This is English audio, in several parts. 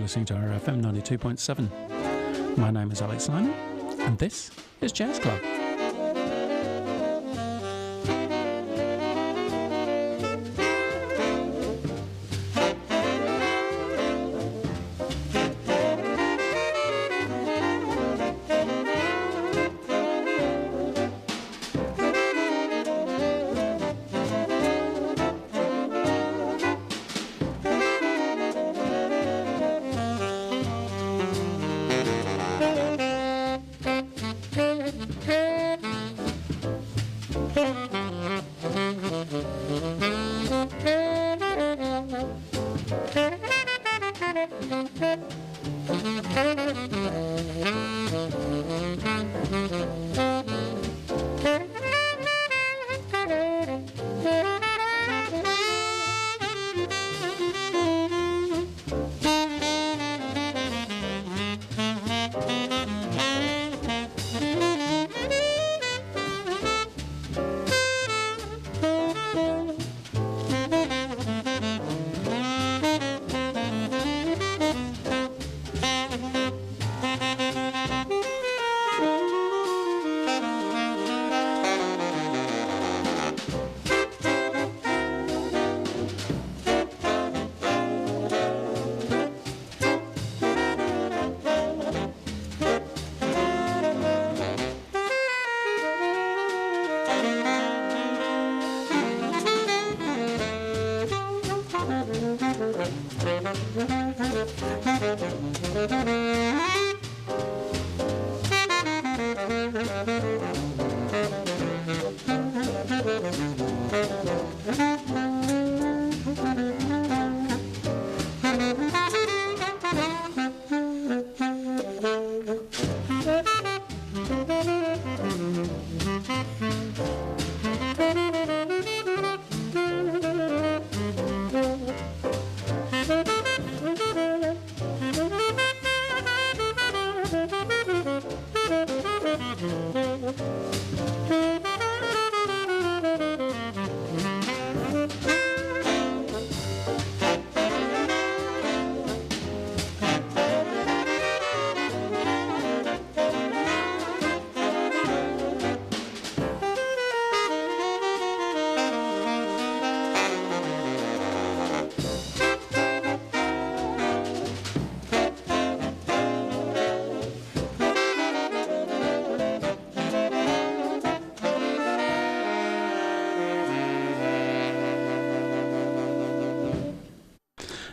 listening to RFM 92.7. My name is Alex Nyman, and this is Jazz Club.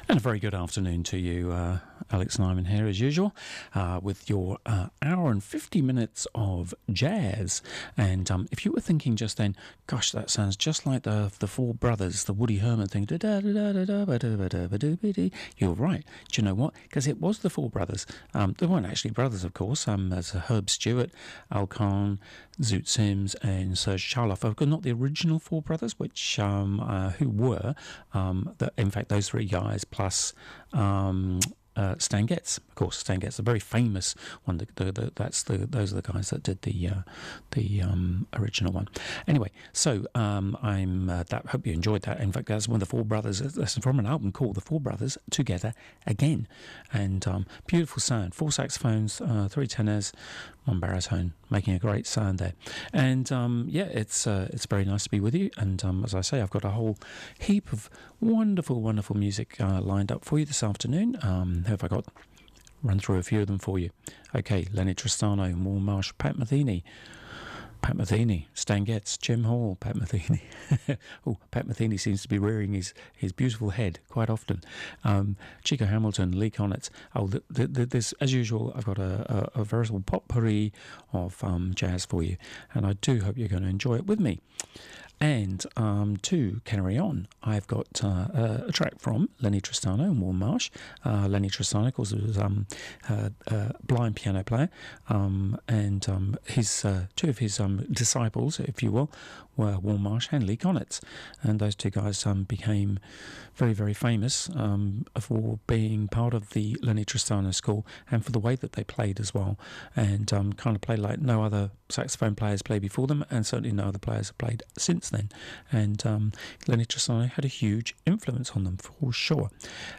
And a very good afternoon to you, Alex Nyman here as usual, with your hour and 50 minutes of jazz. And if you were thinking just then, gosh, that sounds just like the Four Brothers, the Woody Herman thing, you're right. Do you know what? Because it was the Four Brothers. They weren't actually brothers, of course. There's Herb Stewart, Al Kahn, Zoot Sims and Serge Charloff. I've got not the original Four Brothers, which who were, in fact, those three guys plus Stan Getz, of course. Stan Getz, a very famous one. Those are the guys that did the original one. Anyway, so hope you enjoyed that. In fact, that's one of the Four Brothers. That's from an album called The Four Brothers Together Again, and beautiful sound. 4 saxophones, 3 tenors, 1 baritone, making a great sound there. And it's very nice to be with you. And as I say, I've got a whole heap of wonderful music lined up for you this afternoon. Who have I got? Run through a few of them for you. Okay, Lenny Tristano, Maureen Marsh, Pat Metheny, Stan Getz, Jim Hall, Pat Metheny. Oh, Pat Metheny seems to be rearing his beautiful head quite often. Chico Hamilton, Lee Konitz. Oh, this, as usual, I've got a veritable potpourri of jazz for you, and I do hope you're going to enjoy it with me. And to carry on, I've got a track from Lenny Tristano and Warren Marsh. Lenny Tristano, of course, was a blind piano player, and his two of his disciples, if you will, were Warren Marsh and Lee Konitz. And those two guys became very, very famous for being part of the Lenny Tristano school and for the way that they played as well. And kind of played like no other saxophone players played before them, and certainly no other players have played since since then. And Lenny Tristano had a huge influence on them for sure.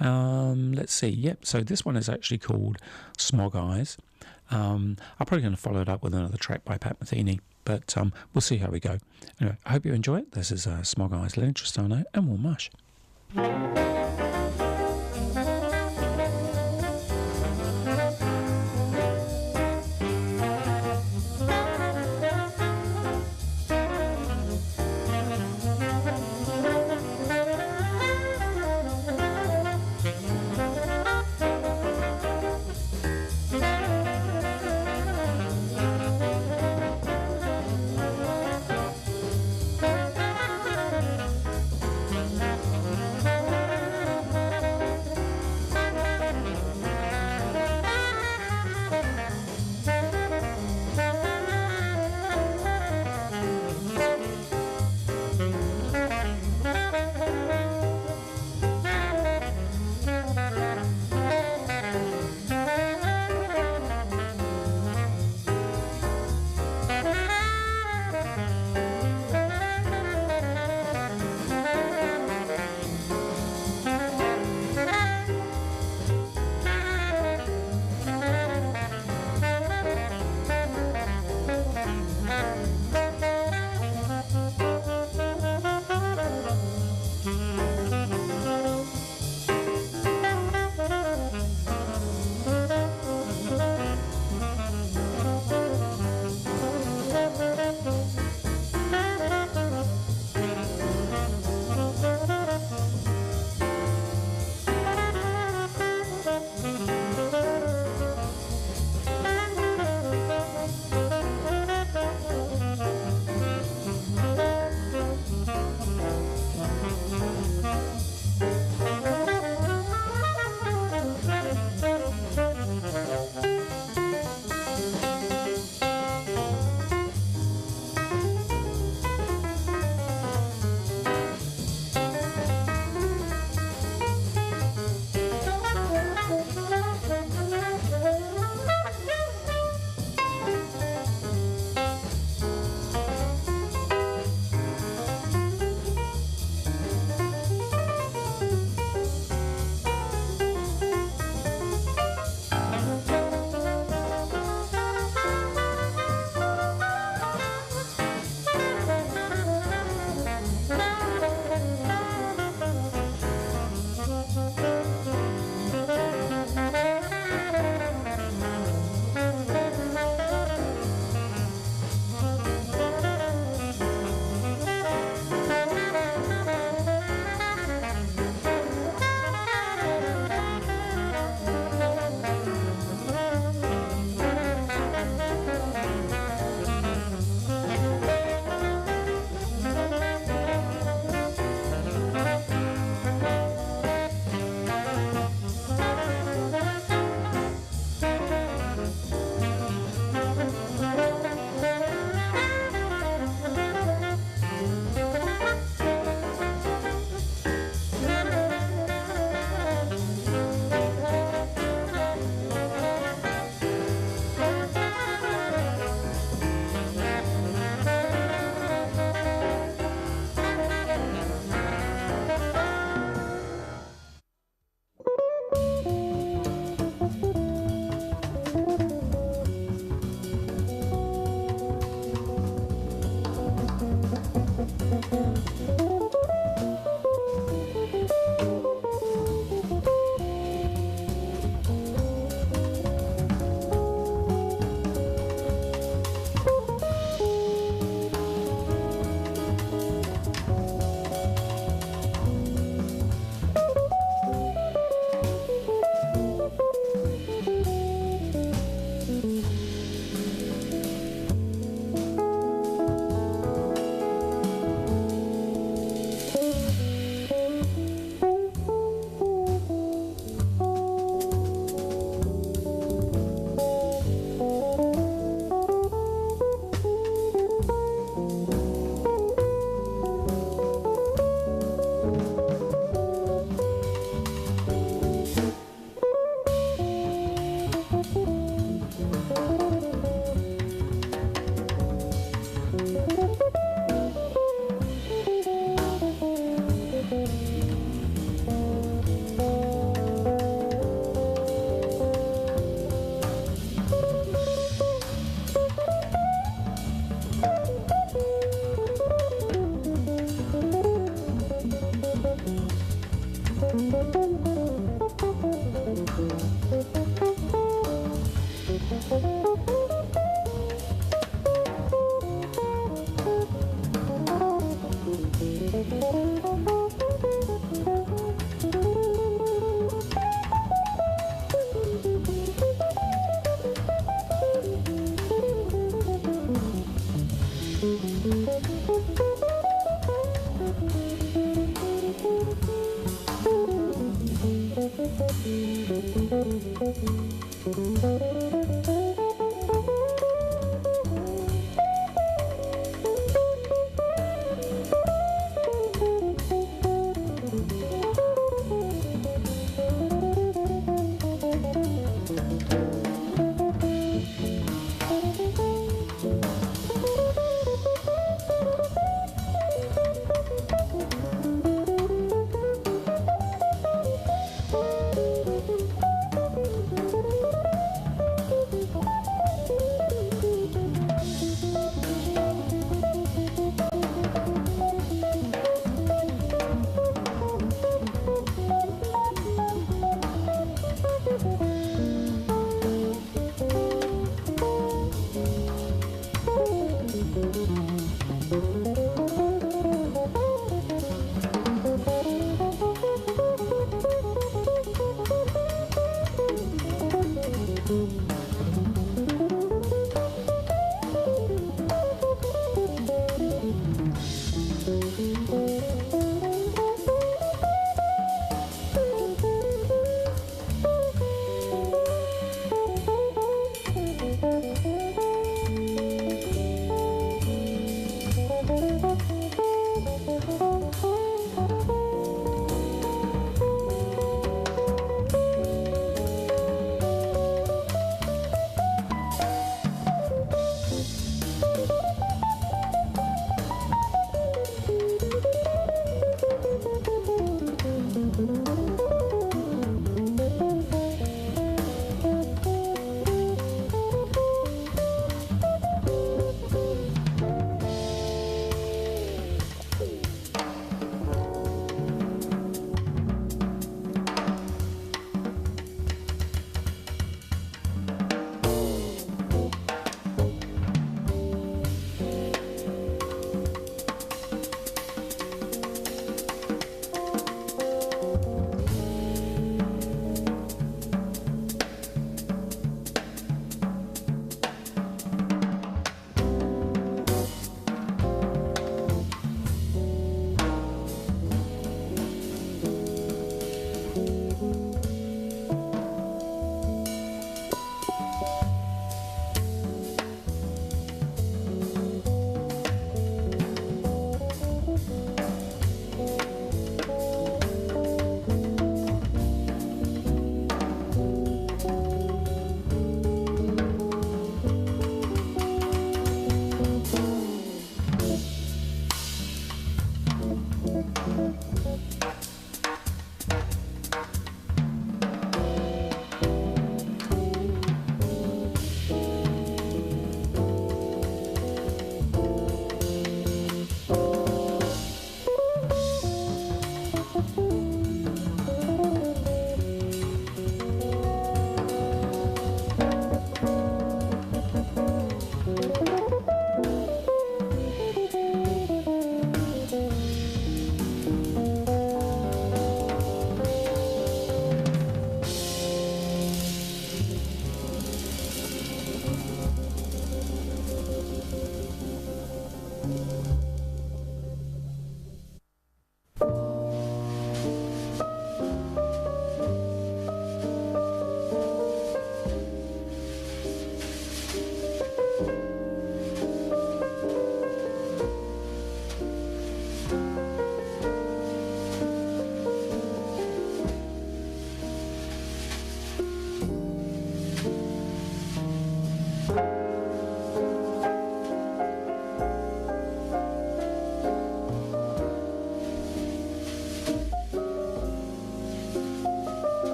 Let's see. Yep. So this one is actually called Smog Eyes. I'm probably going to follow it up with another track by Pat Metheny, but we'll see how we go. Anyway, I hope you enjoy it. This is Smog Eyes, Lenny Tristano, and Warm Mush.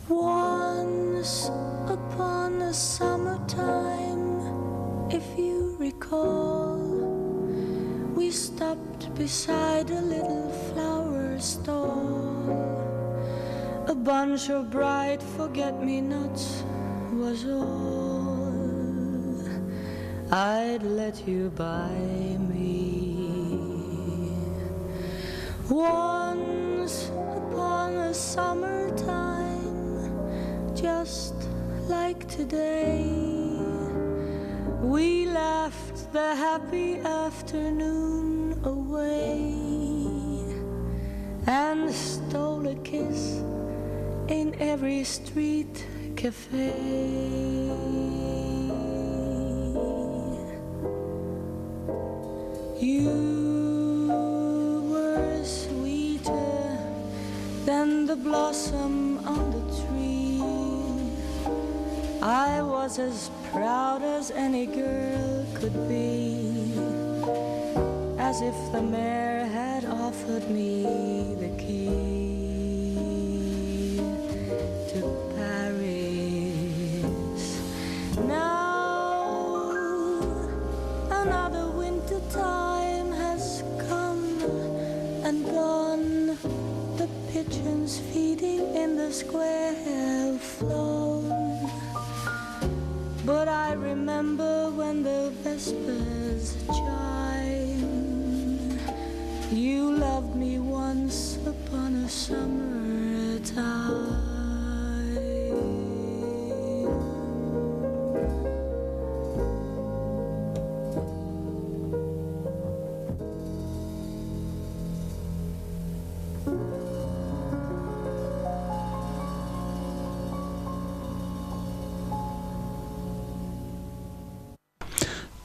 Once upon a summertime, if you recall, we stopped beside a little flower stall. A bunch of bright forget-me-nots was all I'd let you buy me. Once upon a summertime, just like today, we laughed the happy afternoon away and stole a kiss in every street cafe. You were sweeter than the blossom on the tree. I was as proud as any girl could be, as if the mayor had offered me the key to Paris. Now another winter time has come and gone. The pigeons feeding in the square have flown. But I remember when the vespers chime, you loved me once upon a summer time.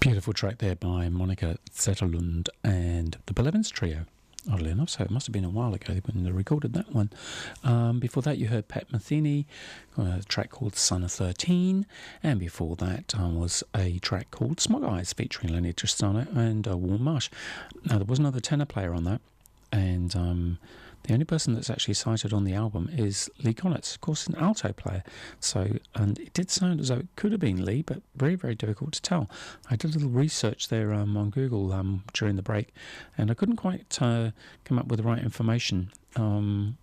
Beautiful track there by Monica Zetterlund and the Belevins Trio, oddly enough, so it must have been a while ago when they recorded that one. Before that you heard Pat Metheny, a track called Son of 13, and before that was a track called Smog Eyes featuring Lenny Tristano and Warren Marsh. Now there was another tenor player on that, and the only person that's actually cited on the album is Lee Konitz, of course, an alto player. So, and it did sound as though it could have been Lee, but very, very difficult to tell. I did a little research there on Google during the break, and I couldn't quite come up with the right information. But I'm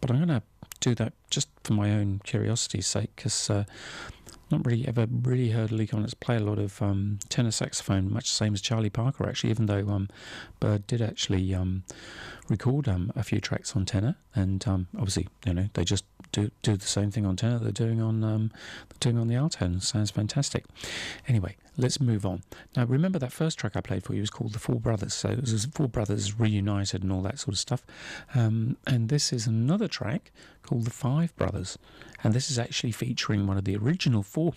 going to do that just for my own curiosity's sake, because not really ever really heard Lee Konitz play a lot of tenor saxophone, much the same as Charlie Parker, actually, even though Bird did actually record a few tracks on tenor, and obviously, you know, they just do the same thing on tenor they're doing on the alto, and sounds fantastic. Anyway, let's move on. Now, remember that first track I played for you was called The Four Brothers, so it was Four Brothers reunited and all that sort of stuff, and this is another track called The Five Brothers, and this is actually featuring one of the original four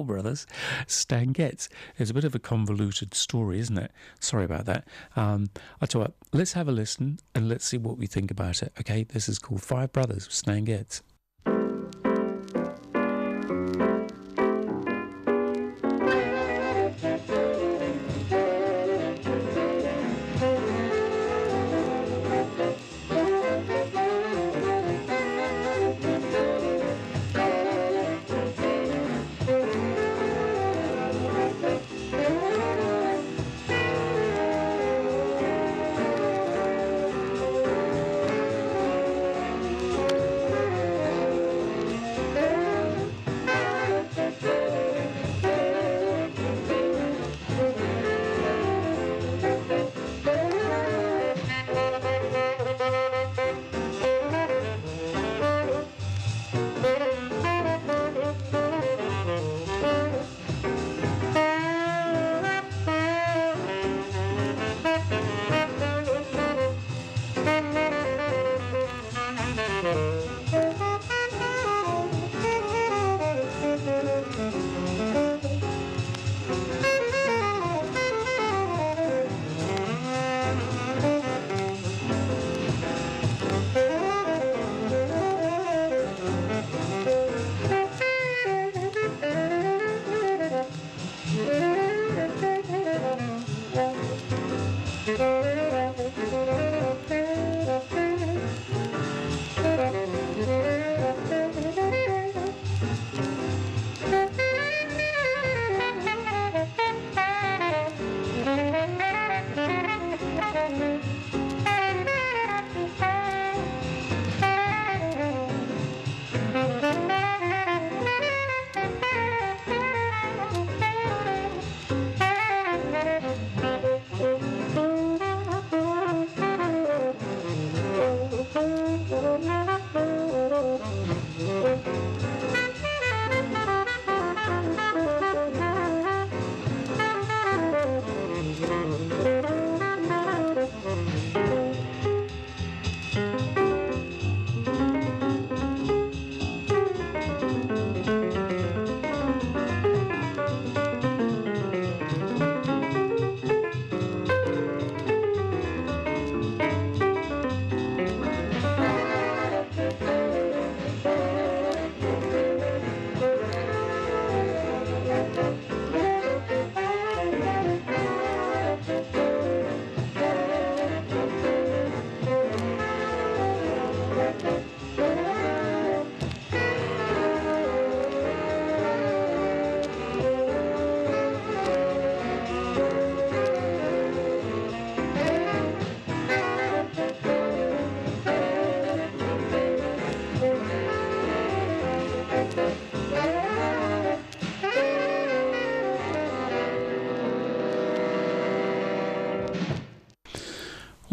brothers, Stan Getz. It's a bit of a convoluted story, isn't it? Sorry about that. I'll tell you what, let's have a listen and let's see what we think about it. Okay, this is called Five Brothers, Stan Getz.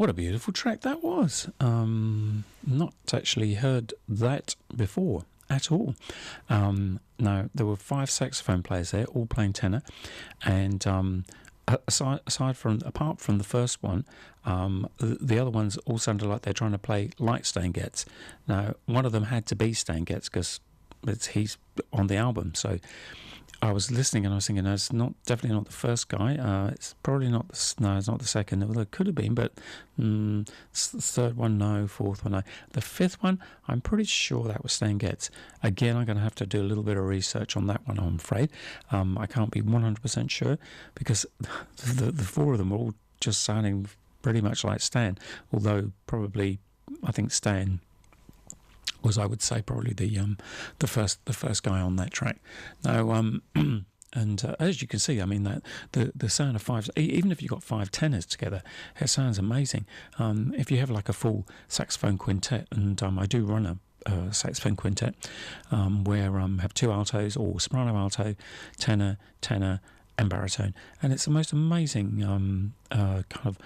What a beautiful track that was. Not actually heard that before at all. No, there were 5 saxophone players there, all playing tenor, and apart from the first one, the other ones all sounded like they're trying to play like Stan Getz. Now, one of them had to be Stan Getz because he's on the album, so I was listening and I was thinking, no, it's definitely not the first guy. It's probably not it's not the second. Well, it could have been, but it's the third one, no. Fourth one, no. The fifth one, I'm pretty sure that was Stan Getz. Again, I'm going to have to do a little bit of research on that one, I'm afraid. I can't be 100% sure because the 4 of them were all just sounding pretty much like Stan, although probably I think Stan was, I would say, probably the first guy on that track. Now, and as you can see, I mean that the sound of 5, even if you've got 5 tenors together, it sounds amazing. If you have like a full saxophone quintet, and I do run a saxophone quintet where I have 2 altos, or soprano, alto, tenor, and baritone, and it's the most amazing kind of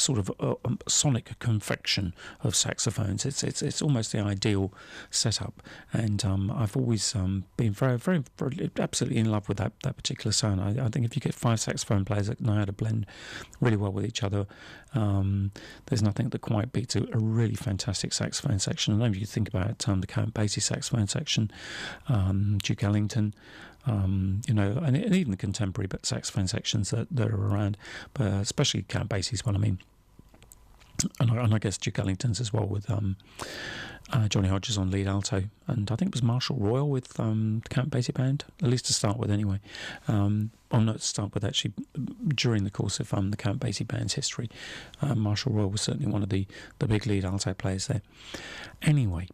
sort of sonic confection of saxophones. It's almost the ideal setup, and I've always been very, very, very absolutely in love with that particular sound. I think if you get 5 saxophone players that know how to blend really well with each other, there's nothing that quite beats a really fantastic saxophone section. And if you think about the Count Basie saxophone section, Duke Ellington, and even the contemporary but saxophone sections that are around, but especially Count Basie's one, I mean, and I guess Duke Ellington's as well, with Johnny Hodges on lead alto, and I think it was Marshall Royal with the Count Basie band, at least to start with anyway. Not to start with, actually, during the course of the Count Basie band's history, Marshall Royal was certainly one of the big lead alto players there. Anyway,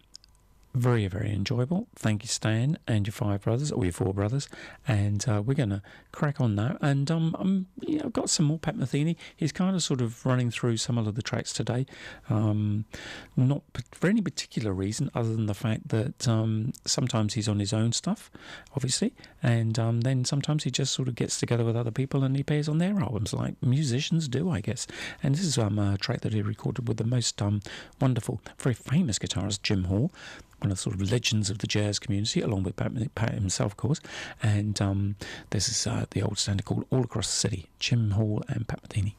very, very enjoyable. Thank you, Stan, and your 5 brothers, or your 4 brothers. And we're going to crack on now. And I've got some more Pat Metheny. He's kind of sort of running through some of the tracks today. Not for any particular reason other than the fact that sometimes he's on his own stuff, obviously. And then sometimes he just sort of gets together with other people and he plays on their albums, like musicians do, I guess. And this is a track that he recorded with the most wonderful, very famous guitarist, Jim Hall, one of the sort of legends of the jazz community, along with Pat himself, of course. And this is the old standard called All Across the City, Jim Hall and Pat Metheny.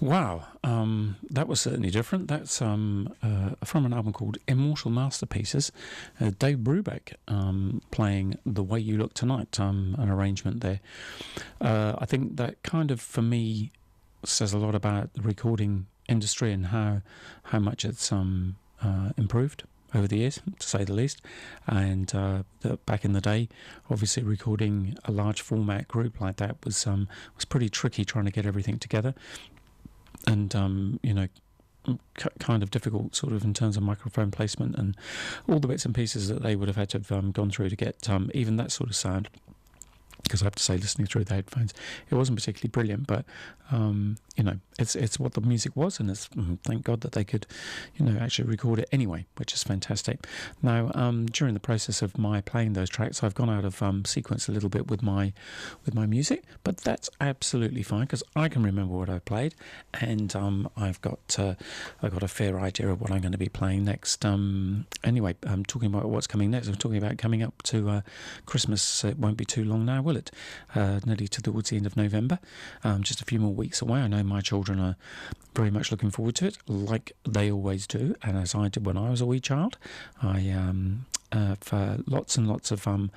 Wow, that was certainly different. That's from an album called Immortal Masterpieces. Dave Brubeck playing The Way You Look Tonight, an arrangement there. I think that kind of, for me, says a lot about the recording industry and how much it's improved over the years, to say the least. And back in the day, obviously recording a large format group like that was pretty tricky, trying to get everything together. And kind of difficult, sort of in terms of microphone placement and all the bits and pieces that they would have had to have gone through to get even that sort of sound. Because I have to say, listening through the headphones, it wasn't particularly brilliant, but it's what the music was, and it's thank God that they could, actually record it anyway, which is fantastic. Now, during the process of my playing those tracks, I've gone out of sequence a little bit with my music, but that's absolutely fine because I can remember what I played, and I've got a fair idea of what I'm going to be playing next. Anyway, I'm talking about what's coming next. I'm talking about coming up to Christmas. It won't be too long now, will it? Nearly towards the end of November, just a few more weeks away. I know my children are very much looking forward to it, like they always do, and as I did when I was a wee child. I have lots and lots of fond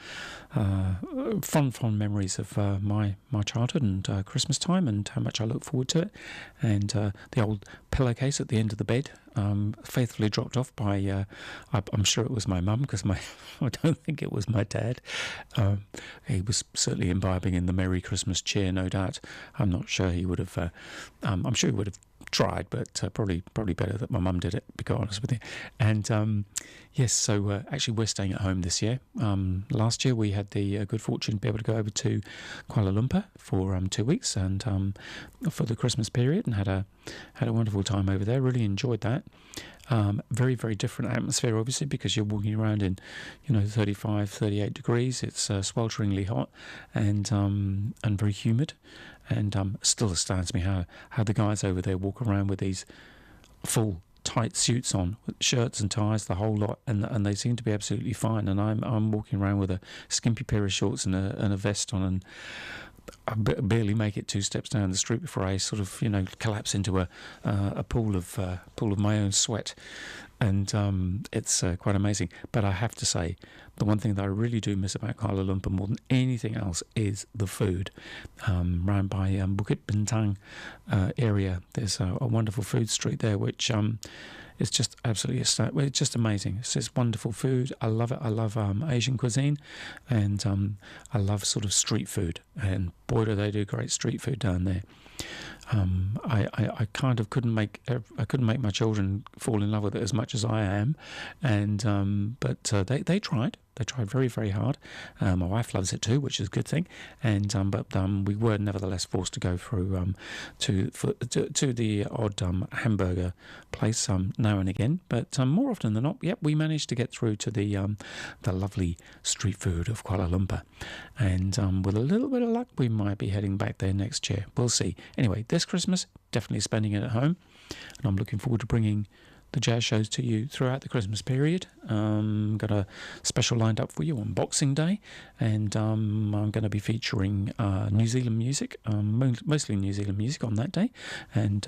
memories of my childhood and Christmas time, and how much I look forward to it. And the old pillowcase at the end of the bed, faithfully dropped off by I'm sure it was my mum, because I don't think it was my dad. He was certainly imbibing in the Merry Christmas cheer, no doubt. I'm not sure he would have I'm sure he would have tried, but probably better that my mum did it, to be quite honest with you. And yes, so actually we're staying at home this year. Last year we had the good fortune to be able to go over to Kuala Lumpur for 2 weeks, and for the Christmas period, and had a wonderful time over there. Really enjoyed that. Very, very different atmosphere, obviously, because you're walking around in 35, 38 degrees. It's swelteringly hot and very humid, and still astounds me how the guys over there walk around with these full tight suits on, with shirts and ties, the whole lot, and they seem to be absolutely fine. And I'm walking around with a skimpy pair of shorts and a vest on, and I barely make it 2 steps down the street before I sort of collapse into a pool of my own sweat. And it's quite amazing. But I have to say, the one thing that I really do miss about Kuala Lumpur more than anything else is the food. Round by Bukit Bintang area, there's a wonderful food street there, which is just absolutely it's just amazing. It's just wonderful food. I love it. I love Asian cuisine, and I love sort of street food. And boy, do they do great street food down there. I kind of couldn't make my children fall in love with it as much as I am, and but they tried. They tried very, very hard. My wife loves it too, which is a good thing. And but we were nevertheless forced to go through to the odd hamburger place now and again. But more often than not, we managed to get through to the lovely street food of Kuala Lumpur. And with a little bit of luck, we might be heading back there next year. We'll see. Anyway, this Christmas, definitely spending it at home, and I'm looking forward to bringing the jazz shows to you throughout the Christmas period. Got a special lined up for you on Boxing Day, and I'm going to be featuring New Zealand music, mostly New Zealand music on that day. And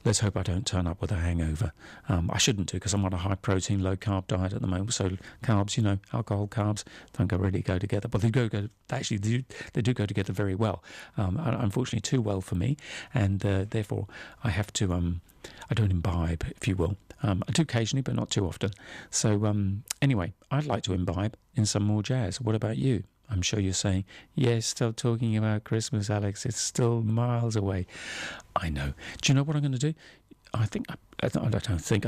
let's hope I don't turn up with a hangover. I shouldn't do, because I'm on a high protein, low carb diet at the moment. So carbs, alcohol, carbs don't really go together, but they do go together very well. Unfortunately, too well for me, and therefore I have to. I don't imbibe, if you will. I do occasionally, but not too often. So anyway, I'd like to imbibe in some more jazz. What about you? I'm sure you're saying, yes, still talking about Christmas, Alex. It's still miles away. I know. Do you know what I'm going to do? I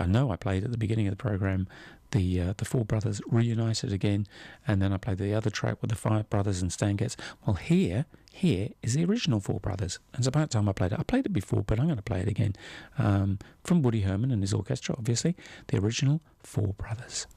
know I played at the beginning of the programme the Four Brothers reunited again, and then I played the other track with the Five Brothers and Stan Getz. Well, here is the original Four Brothers, and it's about time I played it. I played it before, but I'm going to play it again. From Woody Herman and his orchestra, obviously, the original Four Brothers.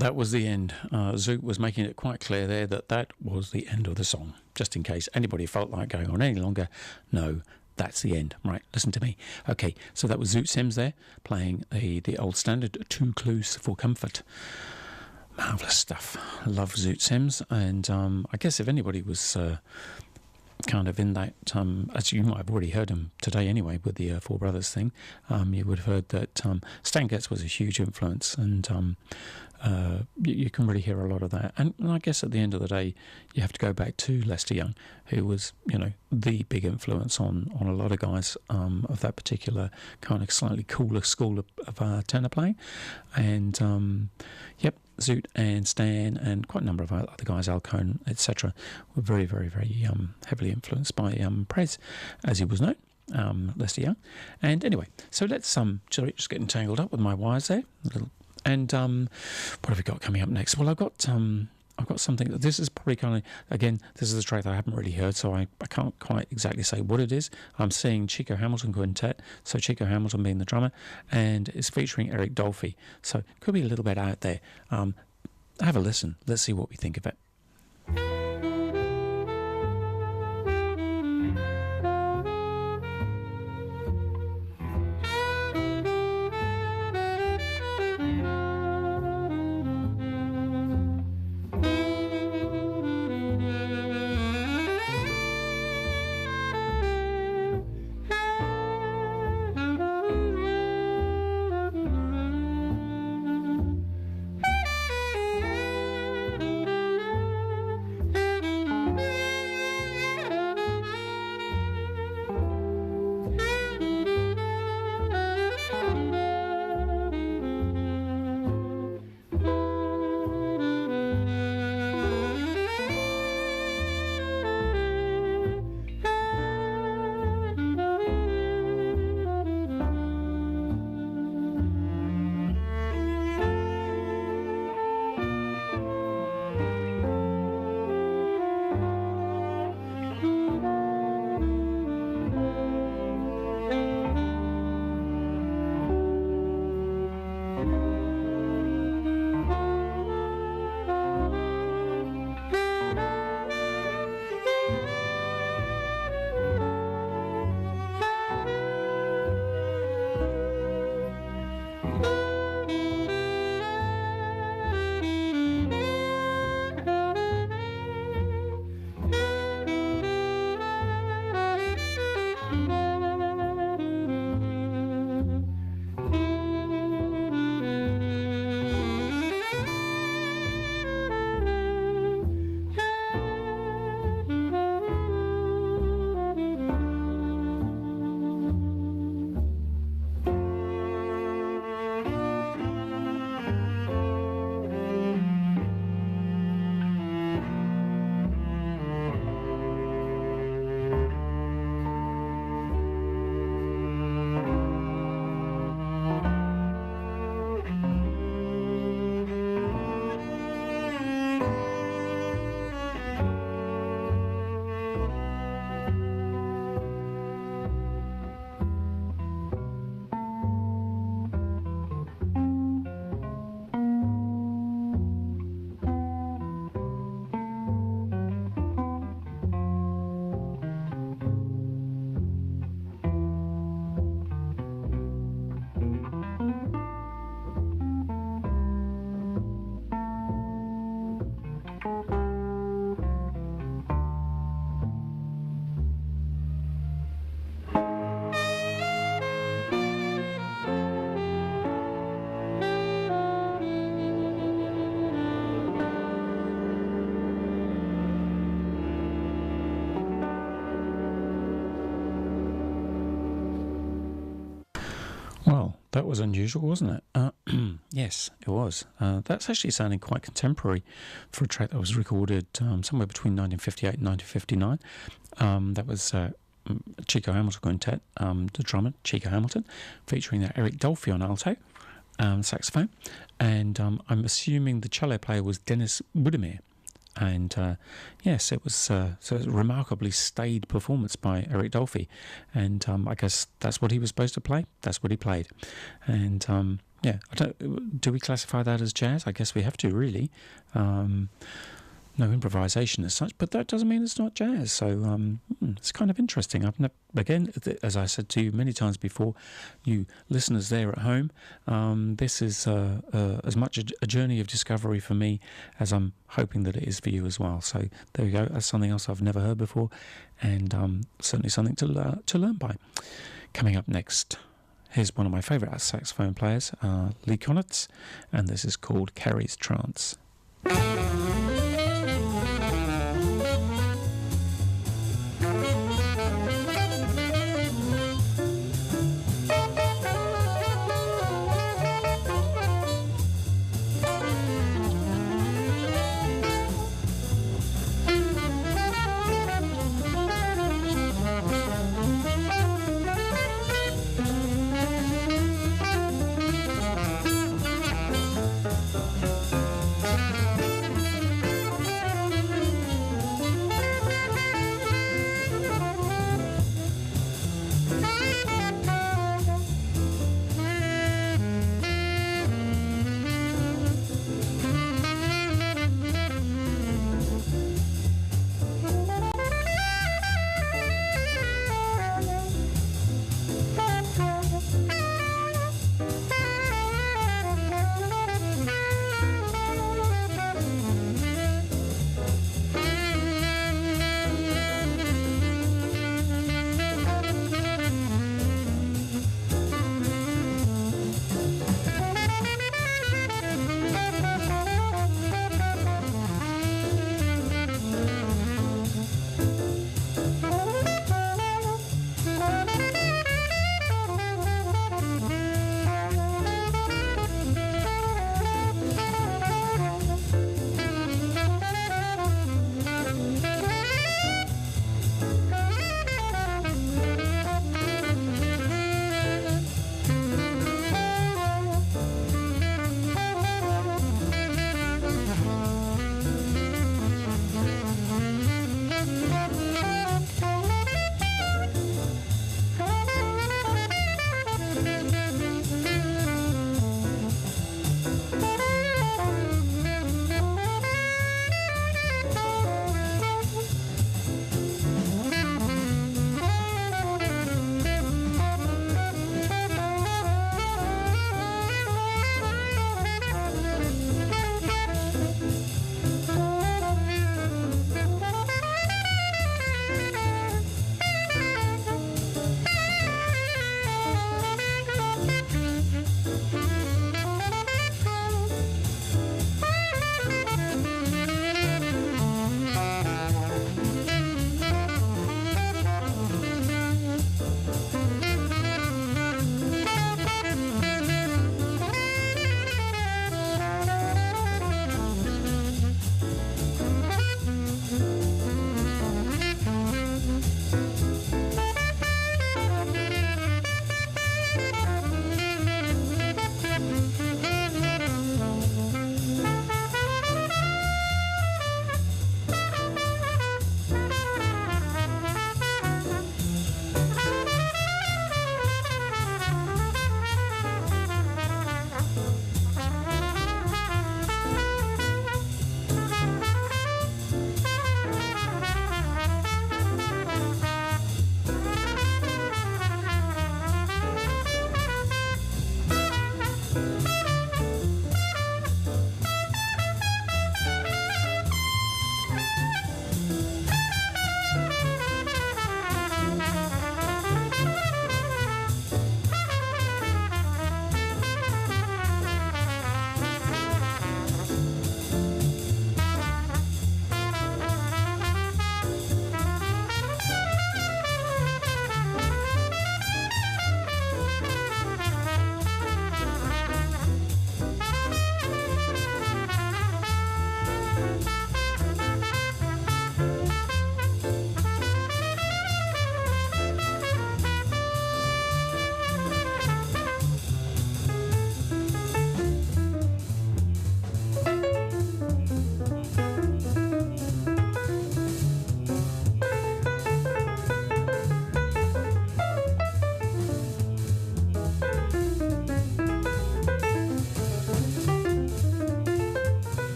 that was the end. Zoot was making it quite clear there that was the end of the song. Just in case anybody felt like going on any longer, no, that's the end. Right, listen to me. Okay, so that was Zoot Sims there, playing the old standard, Too Close for Comfort. Marvellous stuff. Love Zoot Sims, and I guess if anybody was kind of in that, as you might have already heard him today anyway with the Four Brothers thing, you would have heard that Stan Getz was a huge influence, and you can really hear a lot of that. And I guess at the end of the day, you have to go back to Lester Young, who was, the big influence on a lot of guys of that particular kind of slightly cooler school of tenor playing. And yep, Zoot and Stan and quite a number of other guys, Al Cohn, etc., were very, very, very heavily influenced by Prez, as he was known, Lester Young. And anyway, so let's sorry, just getting tangled up with my wires there. And what have we got coming up next? Well, I've got something. This is probably kind of, again, this is a track that I haven't really heard, so I can't quite exactly say what it is. I'm seeing Chico Hamilton Quintet, so Chico Hamilton being the drummer, and it's featuring Eric Dolphy, so it could be a little bit out there. Have a listen. Let's see what we think of it. Well, that was unusual, wasn't it? Yes, it was. That's actually sounding quite contemporary for a track that was recorded somewhere between 1958 and 1959. That was Chico Hamilton Quintet, the drummer, Chico Hamilton, featuring Eric Dolphy on alto, saxophone, and I'm assuming the cello player was Dennis Budimir. And yes, it was so it was a remarkably staid performance by Eric Dolphy, and I guess that's what he was supposed to play. That's what he played, and Yeah, do we classify that as jazz? I guess we have to, really. No improvisation as such, but that doesn't mean it's not jazz. So it's kind of interesting. Again, as I said to you many times before, you listeners there at home, this is as much a journey of discovery for me as I'm hoping that it is for you as well. So there you go. That's something else I've never heard before, and certainly something to learn by. Coming up next, here's one of my favourite saxophone players, Lee Konitz, and this is called Carrie's Trance.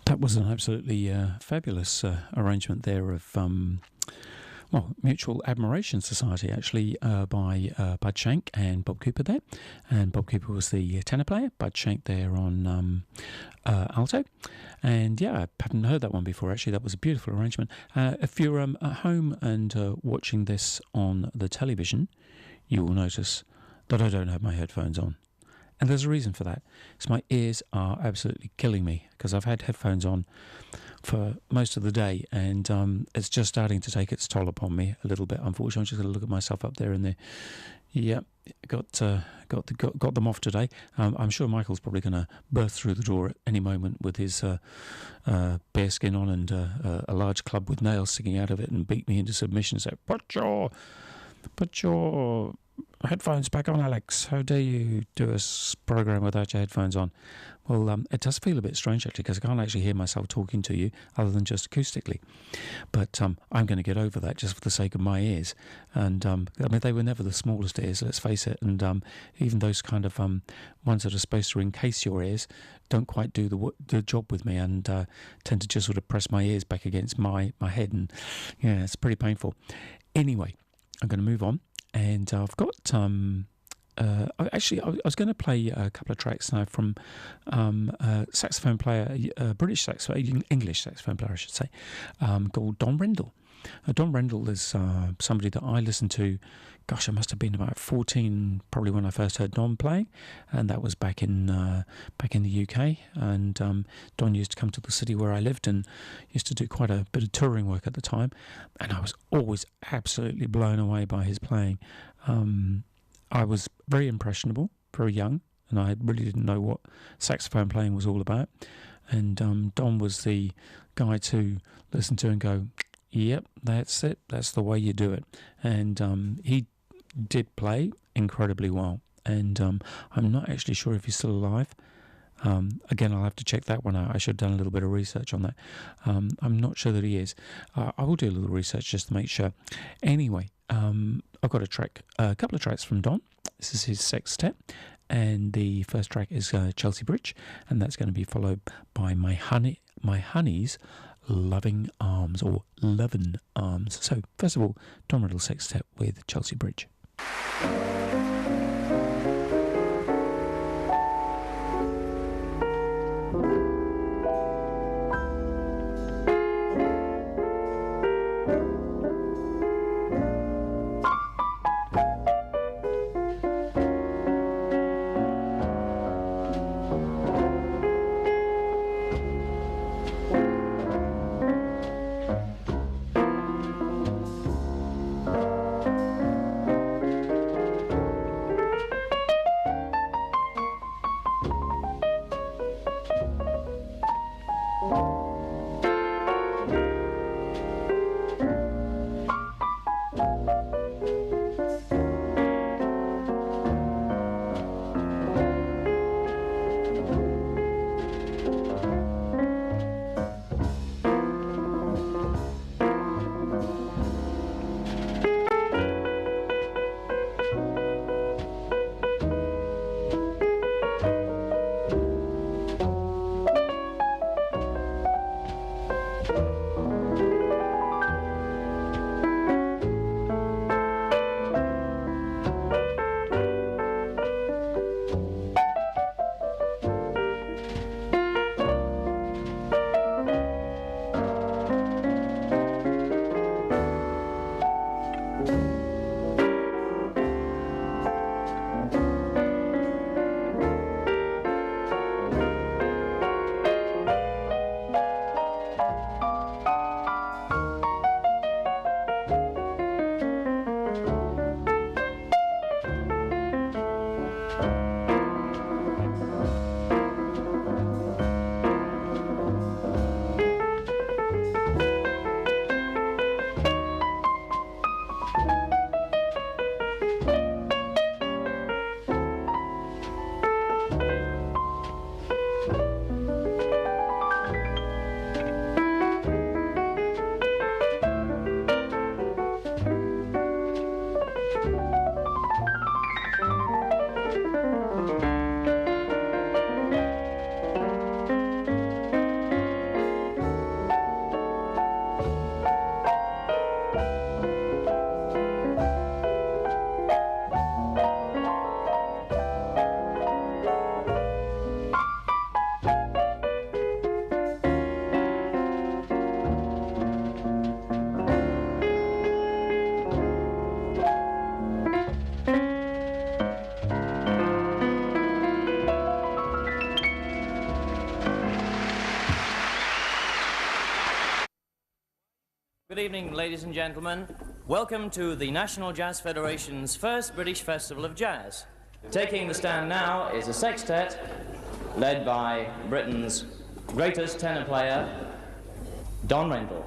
That was an absolutely fabulous arrangement there of Mutual Admiration Society, actually, by Bud Shank and Bob Cooper there. And Bob Cooper was the tenor player, Bud Shank there on alto. And yeah, I hadn't heard that one before, actually. That was a beautiful arrangement. If you're at home and watching this on the television, you will notice that I don't have my headphones on. And there's a reason for that. So my ears are absolutely killing me because I've had headphones on for most of the day, and it's just starting to take its toll upon me a little bit. Unfortunately, I'm just going to look at myself up there in the. Yeah, got them off today. I'm sure Michael's probably going to burst through the door at any moment with his bearskin on and a large club with nails sticking out of it and beat me into submission. So put your headphones back on, Alex. How dare you do a program without your headphones on? Well, it does feel a bit strange, actually, because I can't actually hear myself talking to you other than just acoustically. But I'm going to get over that just for the sake of my ears. And, I mean, they were never the smallest ears, let's face it. And even those kind of ones that are supposed to encase your ears don't quite do the job with me, and tend to just sort of press my ears back against my head. And, yeah, it's pretty painful. Anyway, I'm going to move on. And I've got... actually, I was going to play a couple of tracks now from a saxophone player, British saxophone, English saxophone player, I should say, called Don Rendell. Don Rendell is somebody that I listened to, gosh, I must have been about 14, probably when I first heard Don playing, and that was back in the UK. And Don used to come to the city where I lived and used to do quite a bit of touring work at the time, and I was always absolutely blown away by his playing. I was very impressionable, very young, and I really didn't know what saxophone playing was all about. And Don was the guy to listen to and go, yep, that's it, that's the way you do it. And he did play incredibly well. And I'm not actually sure if he's still alive. Again, I'll have to check that one out. I should have done a little bit of research on that. I'm not sure that he is. I will do a little research just to make sure. Anyway, I've got a couple of tracks from Don. This is his sextet, and the first track is Chelsea Bridge, and that's going to be followed by My Honey's Loving Arms, or Lovin' Arms. So, first of all, Tom Riddle Sextet with Chelsea Bridge. Good evening, ladies and gentlemen. Welcome to the National Jazz Federation's first British Festival of Jazz. Taking the stand now is a sextet led by Britain's greatest tenor player, Don Rendell.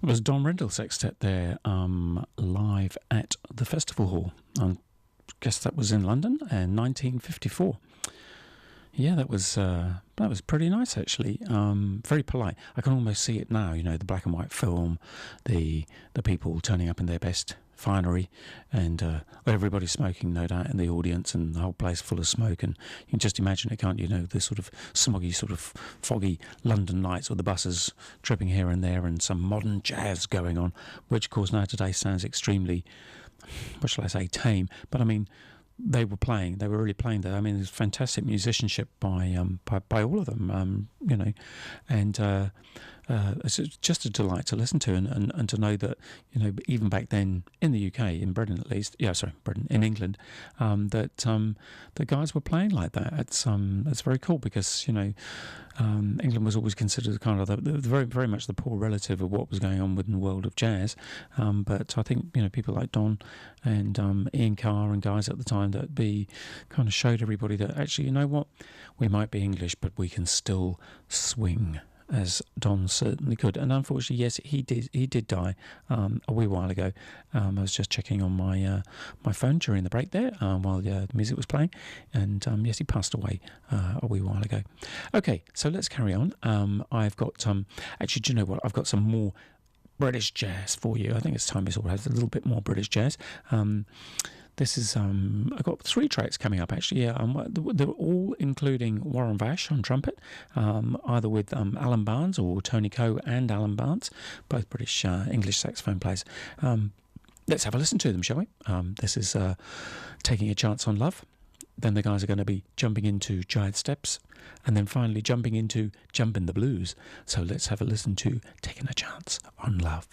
It was Don Rendell Sextet there, live at the Festival Hall. I guess that was in London in 1954. Yeah, that was pretty nice actually. Very polite. I can almost see it now. You know, the black and white film, the people turning up in their best finery, and everybody smoking, no doubt, in the audience, and the whole place full of smoke. And you can just imagine it, can't you? You know, the sort of smoggy, sort of foggy London nights with the buses tripping here and there, and some modern jazz going on, which of course now today sounds extremely, what shall I say, tame. But I mean, they were really playing there. I mean, there's fantastic musicianship by all of them, you know, and it's just a delight to listen to, and to know that, you know, even back then in the UK, in Britain at least, in England, that the guys were playing like that. It's very cool, because, you know, England was always considered kind of the very, very much the poor relative of what was going on within the world of jazz. But I think, you know, people like Don and Ian Carr and guys at the time that kind of showed everybody that actually, you know what, we might be English, but we can still swing, as Don certainly could. And unfortunately, yes, he did die a wee while ago. I was just checking on my phone during the break there while the music was playing, and yes, he passed away a wee while ago. Okay, so let's carry on. I've got actually, do you know what? I've got some more British jazz for you. I think it's time we sort of have a little bit more British jazz. This is I've got 3 tracks coming up actually. Yeah, they're all including Warren Vash on trumpet, either with Alan Barnes or Tony Coe and Alan Barnes, both British English saxophone players. Let's have a listen to them, shall we? This is Taking a Chance on Love. Then the guys are going to be jumping into Giant Steps, and then finally jumping into Jumpin' the Blues. So let's have a listen to Taking a Chance on Love.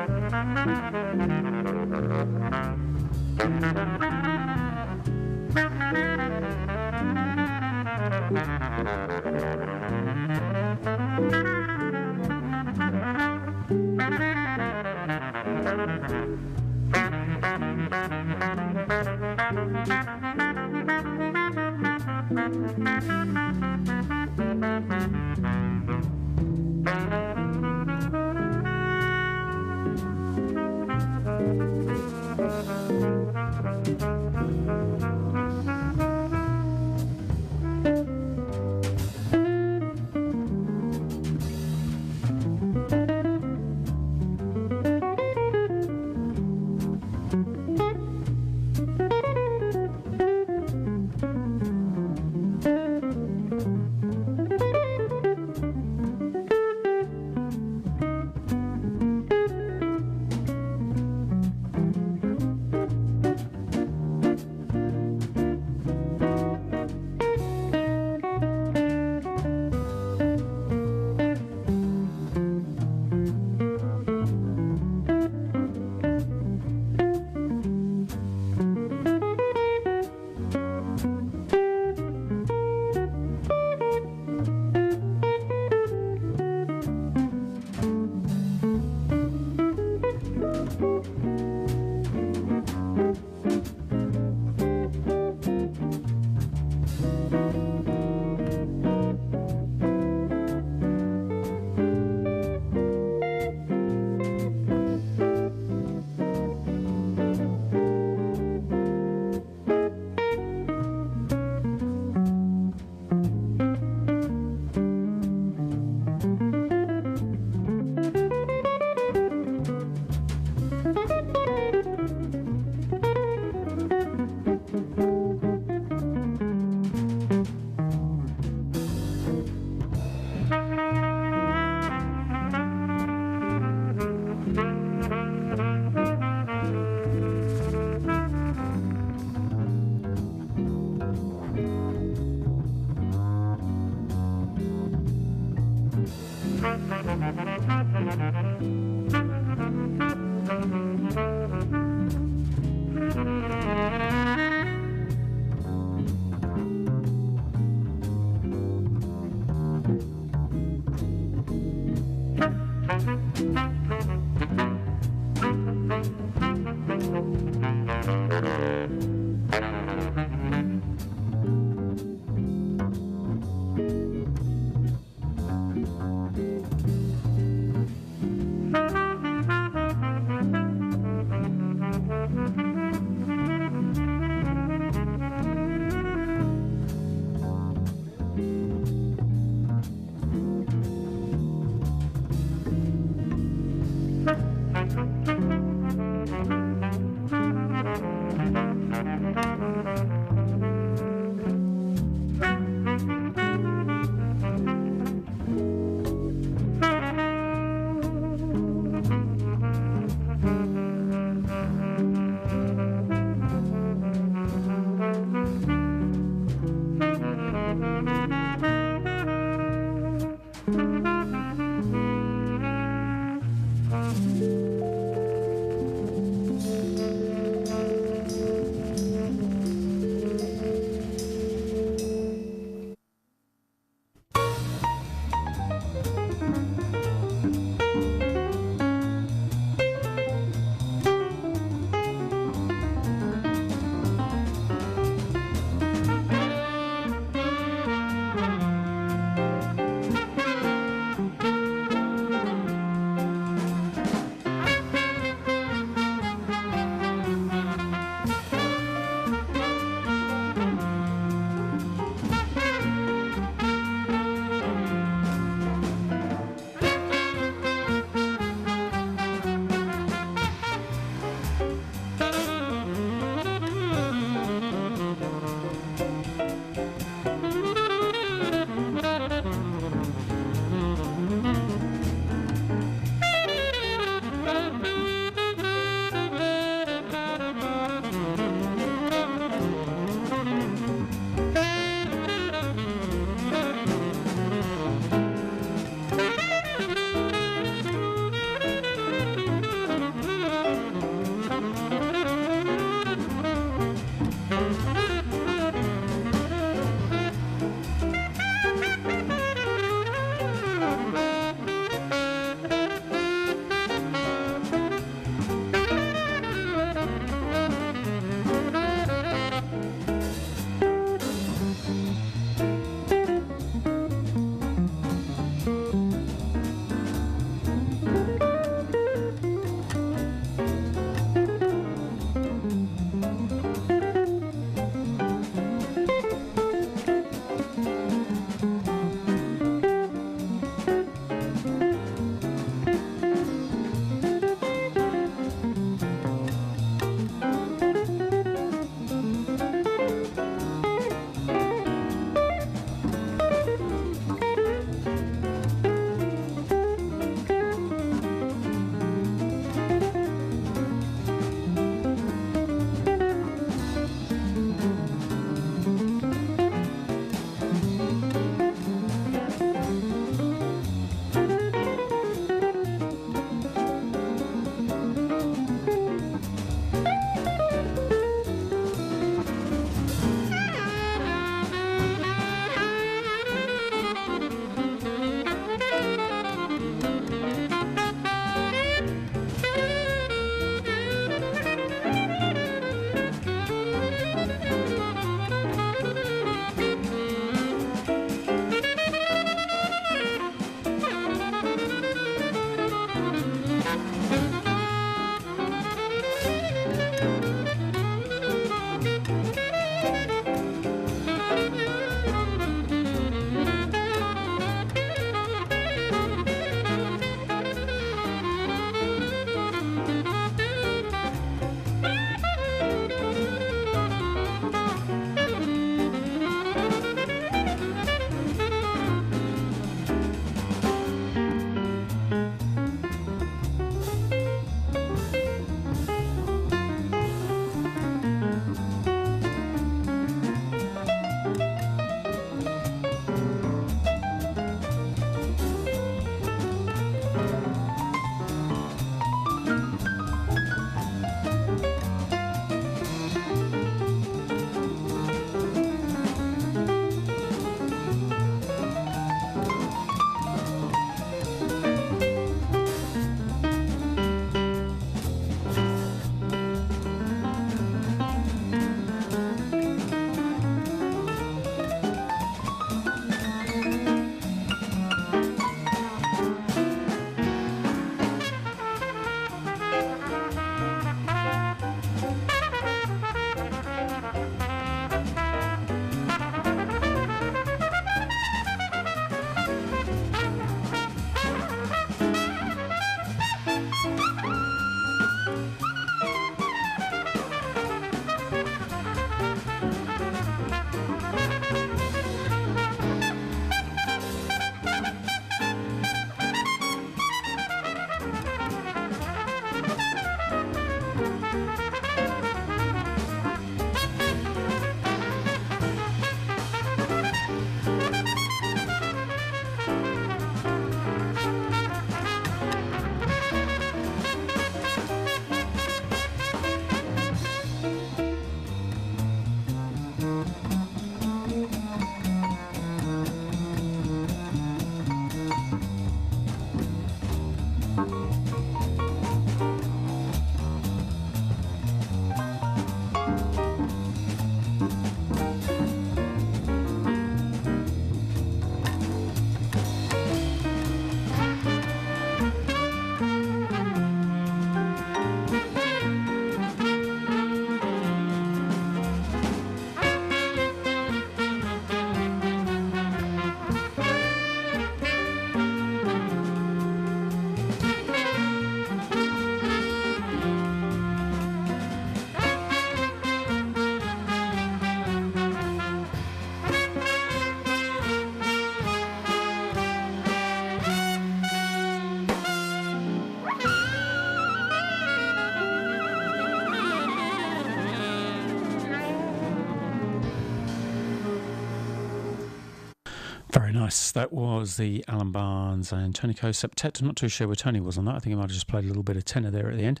Very nice. That was the Alan Barnes and Tony Coe Septet. I'm not too sure where Tony was on that. I think I might have just played a little bit of tenor there at the end.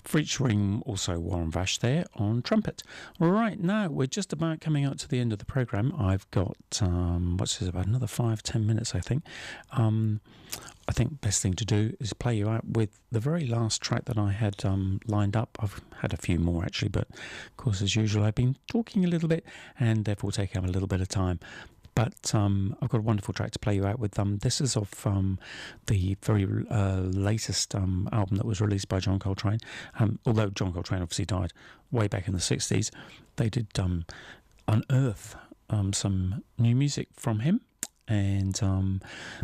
Featuring also Warren Vash there on trumpet. Right, now we're just about coming out to the end of the programme. I've got, about another 5-10 minutes, I think. I think best thing to do is play you out with the very last track that I had lined up. I've had a few more actually, but of course, as usual, I've been talking a little bit and therefore taking up a little bit of time. But I've got a wonderful track to play you out with. This is of the very latest album that was released by John Coltrane. Although John Coltrane obviously died way back in the 60s, they did unearth some new music from him. And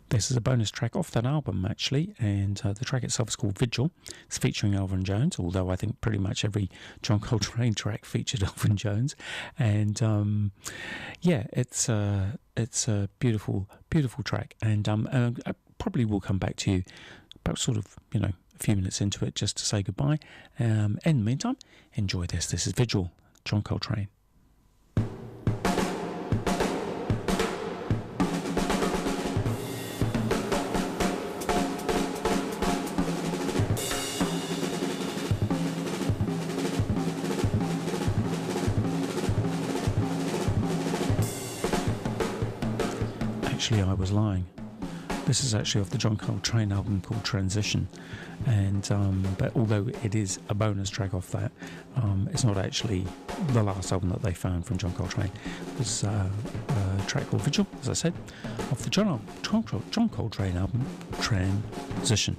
this is a bonus track off that album, actually. And the track itself is called Vigil. It's featuring Elvin Jones, although I think pretty much every John Coltrane track featured Elvin Jones. And it's a beautiful, beautiful track. And I probably will come back to you about sort of, a few minutes into it just to say goodbye. In the meantime, enjoy this. This is Vigil, John Coltrane. Actually, I was lying. This is actually off the John Coltrane album called Transition, and but although it is a bonus track off that, it's not actually the last album that they found from John Coltrane. It's a track called Vigil, as I said, off the John Coltrane album Transition.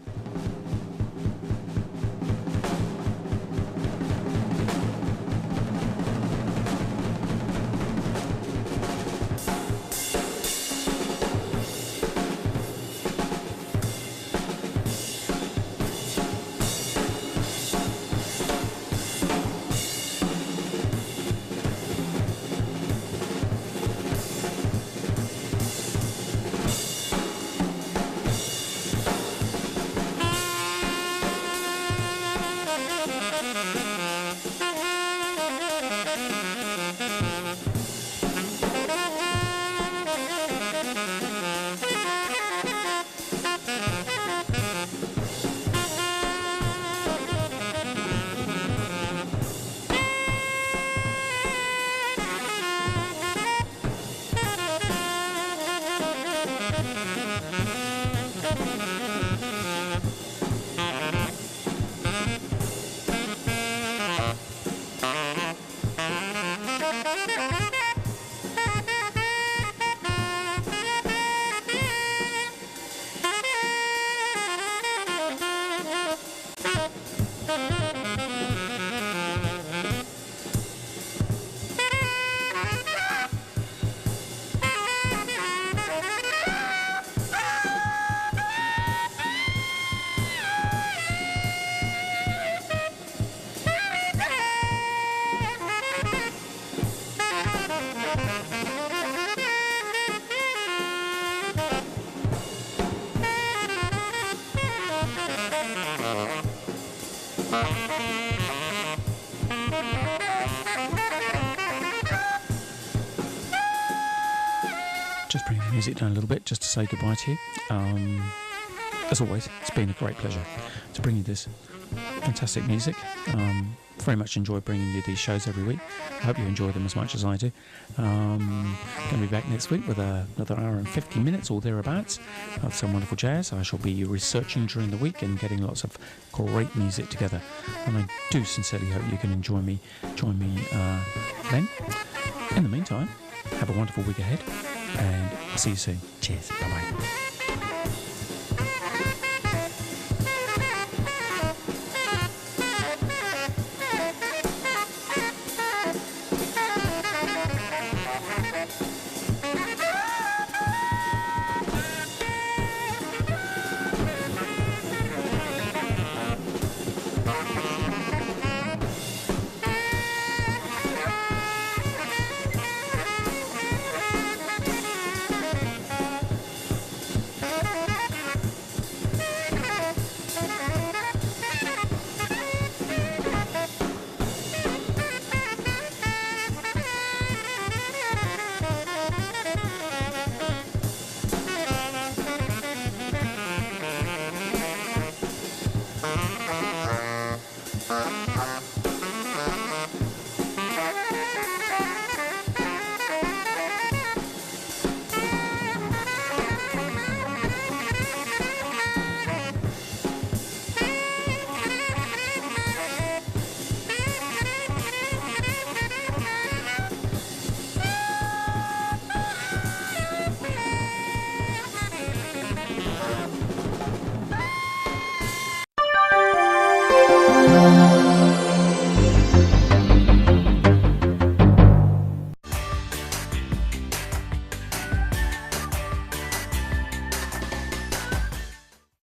Just bring the music down a little bit just to say goodbye to you. As always, it's been a great pleasure to bring you this fantastic music. Very much enjoy bringing you these shows every week. I hope you enjoy them as much as I do. Going to be back next week with another hour and 50 minutes or thereabouts of some wonderful jazz. I shall be researching during the week and getting lots of great music together. And I do sincerely hope you can join me then. In the meantime, have a wonderful week ahead, and I'll see you soon. Cheers. Bye-bye.